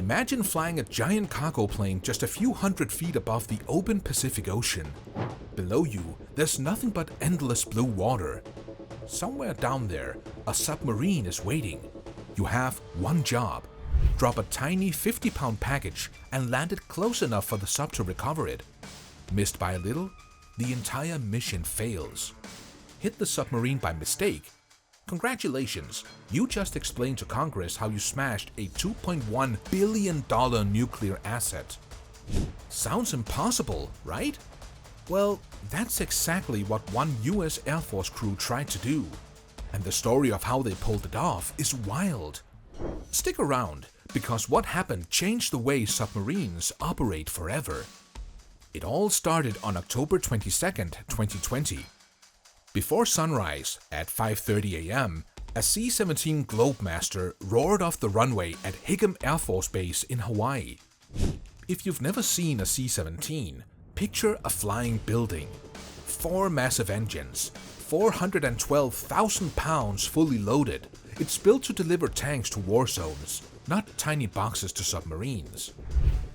Imagine flying a giant cargo plane just a few hundred feet above the open Pacific Ocean. Below you, there's nothing but endless blue water. Somewhere down there, a submarine is waiting. You have one job: drop a tiny 50-pound package and land it close enough for the sub to recover it. Missed by a little, the entire mission fails. Hit the submarine by mistake? Congratulations, you just explained to Congress how you smashed a $2.1 billion nuclear asset. Sounds impossible, right? Well, that's exactly what one US Air Force crew tried to do. And the story of how they pulled it off is wild. Stick around, because what happened changed the way submarines operate forever. It all started on October 22nd, 2020. Before sunrise, at 5:30 a.m., a C-17 Globemaster roared off the runway at Hickam Air Force Base in Hawaii. If you've never seen a C-17, picture a flying building. 4 massive engines, 412,000 pounds fully loaded. It's built to deliver tanks to war zones, not tiny boxes to submarines.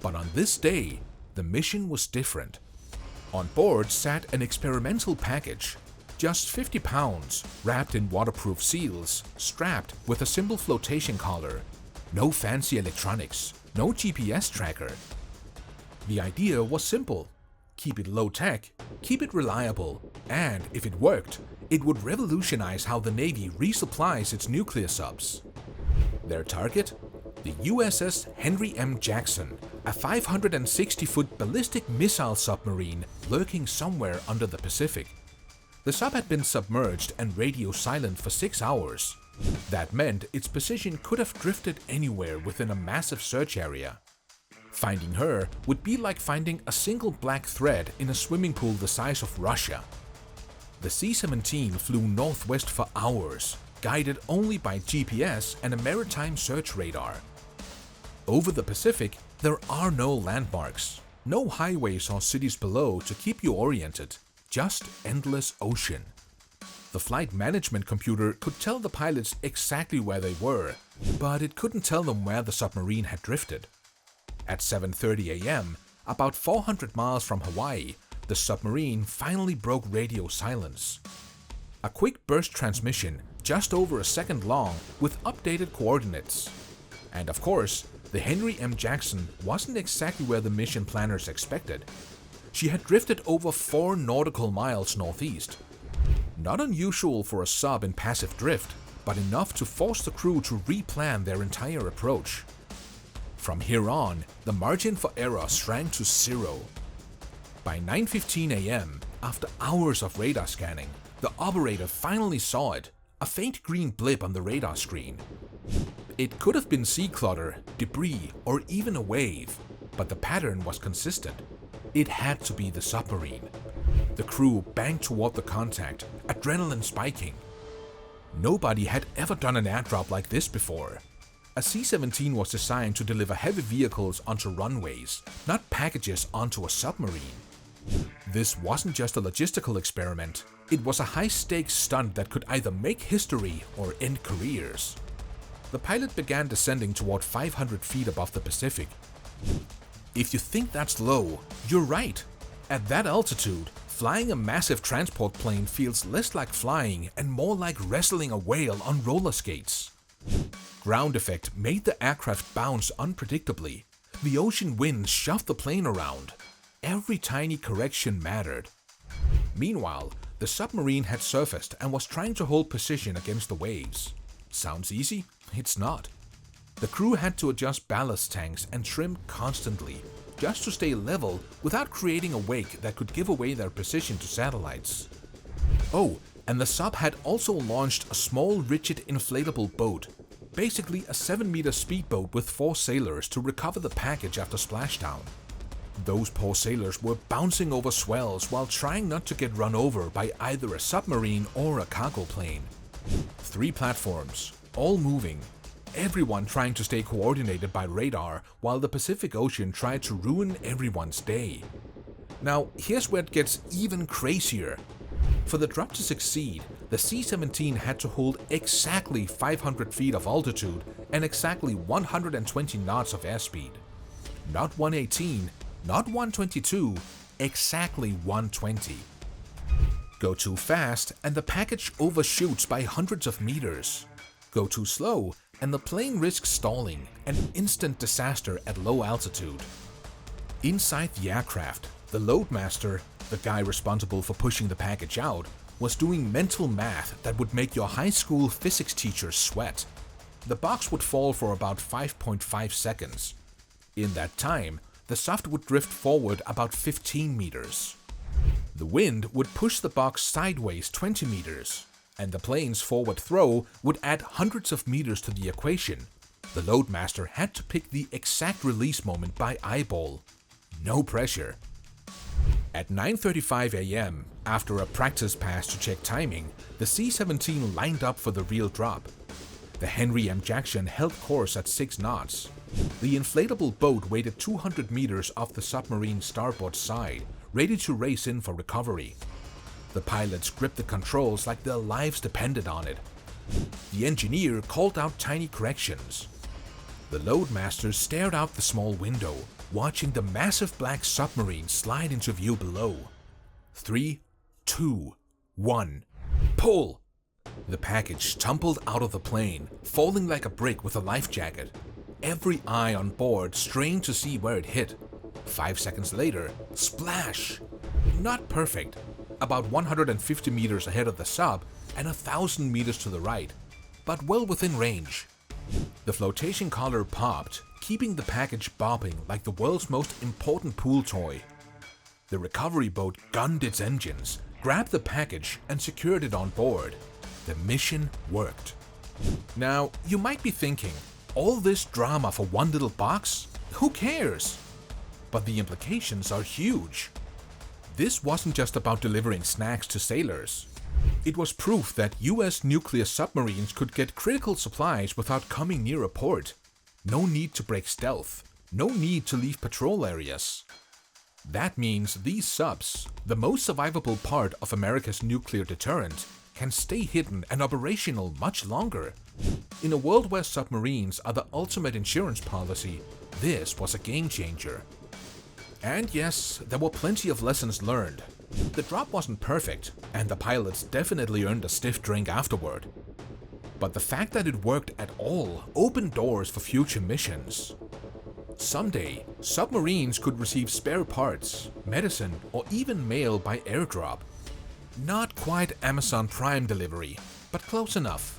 But on this day, the mission was different. On board sat an experimental package. Just 50 pounds, wrapped in waterproof seals, strapped with a simple flotation collar. No fancy electronics, no GPS tracker. The idea was simple: keep it low-tech, keep it reliable, and if it worked, it would revolutionize how the Navy resupplies its nuclear subs. Their target? The USS Henry M. Jackson, a 560-foot ballistic missile submarine lurking somewhere under the Pacific. The sub had been submerged and radio silent for 6 hours. That meant its position could have drifted anywhere within a massive search area. Finding her would be like finding a single black thread in a swimming pool the size of Russia. The C-17 flew northwest for hours, guided only by GPS and a maritime search radar. Over the Pacific, there are no landmarks, no highways or cities below to keep you oriented. Just endless ocean. The flight management computer could tell the pilots exactly where they were, but it couldn't tell them where the submarine had drifted. At 7:30 a.m., about 400 miles from Hawaii, the submarine finally broke radio silence. A quick burst transmission, just over a second long, with updated coordinates. And of course, the Henry M. Jackson wasn't exactly where the mission planners expected. She had drifted over 4 nautical miles northeast. Not unusual for a sub in passive drift, but enough to force the crew to replan their entire approach. From here on, the margin for error shrank to 0. By 9:15 a.m., after hours of radar scanning, the operator finally saw it, a faint green blip on the radar screen. It could have been sea clutter, debris, or even a wave, but the pattern was consistent. It had to be the submarine. The crew banged toward the contact, adrenaline spiking. Nobody had ever done an airdrop like this before. A C-17 was designed to deliver heavy vehicles onto runways, not packages onto a submarine. This wasn't just a logistical experiment, it was a high-stakes stunt that could either make history or end careers. The pilot began descending toward 500 feet above the Pacific. If you think that's low, you're right. At that altitude, flying a massive transport plane feels less like flying and more like wrestling a whale on roller skates. Ground effect made the aircraft bounce unpredictably. The ocean winds shoved the plane around. Every tiny correction mattered. Meanwhile, the submarine had surfaced and was trying to hold position against the waves. Sounds easy? It's not. The crew had to adjust ballast tanks and trim constantly, just to stay level without creating a wake that could give away their position to satellites. Oh, and the sub had also launched a small rigid inflatable boat, basically a 7-meter speedboat with 4 sailors to recover the package after splashdown. Those poor sailors were bouncing over swells while trying not to get run over by either a submarine or a cargo plane. 3 platforms, all moving. Everyone trying to stay coordinated by radar while the Pacific Ocean tried to ruin everyone's day. Now, here's where it gets even crazier. For the drop to succeed, the C-17 had to hold exactly 500 feet of altitude and exactly 120 knots of airspeed. Not 118, not 122, exactly 120. Go too fast and the package overshoots by hundreds of meters. Go too slow and the plane risks stalling, an instant disaster at low altitude. Inside the aircraft, the loadmaster, the guy responsible for pushing the package out, was doing mental math that would make your high school physics teacher sweat. The box would fall for about 5.5 seconds. In that time, the soft would drift forward about 15 meters. The wind would push the box sideways 20 meters, and the plane's forward throw would add hundreds of meters to the equation. The loadmaster had to pick the exact release moment by eyeball. No pressure. At 9:35 a.m., after a practice pass to check timing, the C-17 lined up for the real drop. The Henry M. Jackson held course at 6 knots. The inflatable boat waited 200 meters off the submarine's starboard side, ready to race in for recovery. The pilots gripped the controls like their lives depended on it. The engineer called out tiny corrections. The loadmaster stared out the small window, watching the massive black submarine slide into view below. 3, 2, 1, pull! The package tumbled out of the plane, falling like a brick with a life jacket. Every eye on board strained to see where it hit. 5 seconds later, splash! Not perfect, about 150 meters ahead of the sub and 1,000 meters to the right, but well within range. The flotation collar popped, keeping the package bobbing like the world's most important pool toy. The recovery boat gunned its engines, grabbed the package and secured it on board. The mission worked. Now, you might be thinking, all this drama for one little box? Who cares? But the implications are huge. This wasn't just about delivering snacks to sailors. It was proof that US nuclear submarines could get critical supplies without coming near a port. No need to break stealth. No need to leave patrol areas. That means these subs, the most survivable part of America's nuclear deterrent, can stay hidden and operational much longer. In a world where submarines are the ultimate insurance policy, this was a game changer. And yes, there were plenty of lessons learned. The drop wasn't perfect, and the pilots definitely earned a stiff drink afterward. But the fact that it worked at all opened doors for future missions. Someday, submarines could receive spare parts, medicine, or even mail by airdrop. Not quite Amazon Prime delivery, but close enough.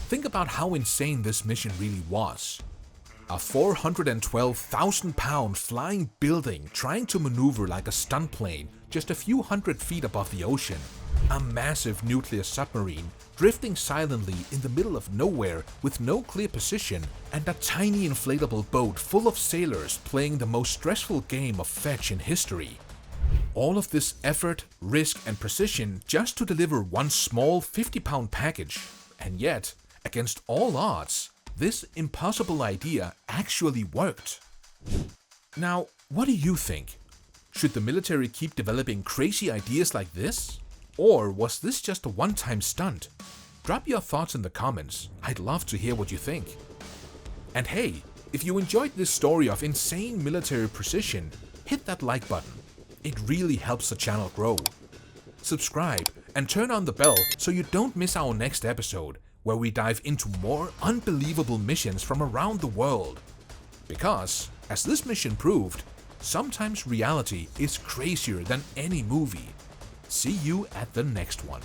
Think about how insane this mission really was. A 412,000-pound flying building trying to maneuver like a stunt plane just a few hundred feet above the ocean. A massive nuclear submarine drifting silently in the middle of nowhere with no clear position, and a tiny inflatable boat full of sailors playing the most stressful game of fetch in history. All of this effort, risk and precision just to deliver one small 50-pound package. And yet, against all odds, this impossible idea actually worked. Now, what do you think? Should the military keep developing crazy ideas like this? Or was this just a one-time stunt? Drop your thoughts in the comments. I'd love to hear what you think. And hey, if you enjoyed this story of insane military precision, hit that like button. It really helps the channel grow. Subscribe and turn on the bell so you don't miss our next episode, where we dive into more unbelievable missions from around the world. Because, as this mission proved, sometimes reality is crazier than any movie. See you at the next one.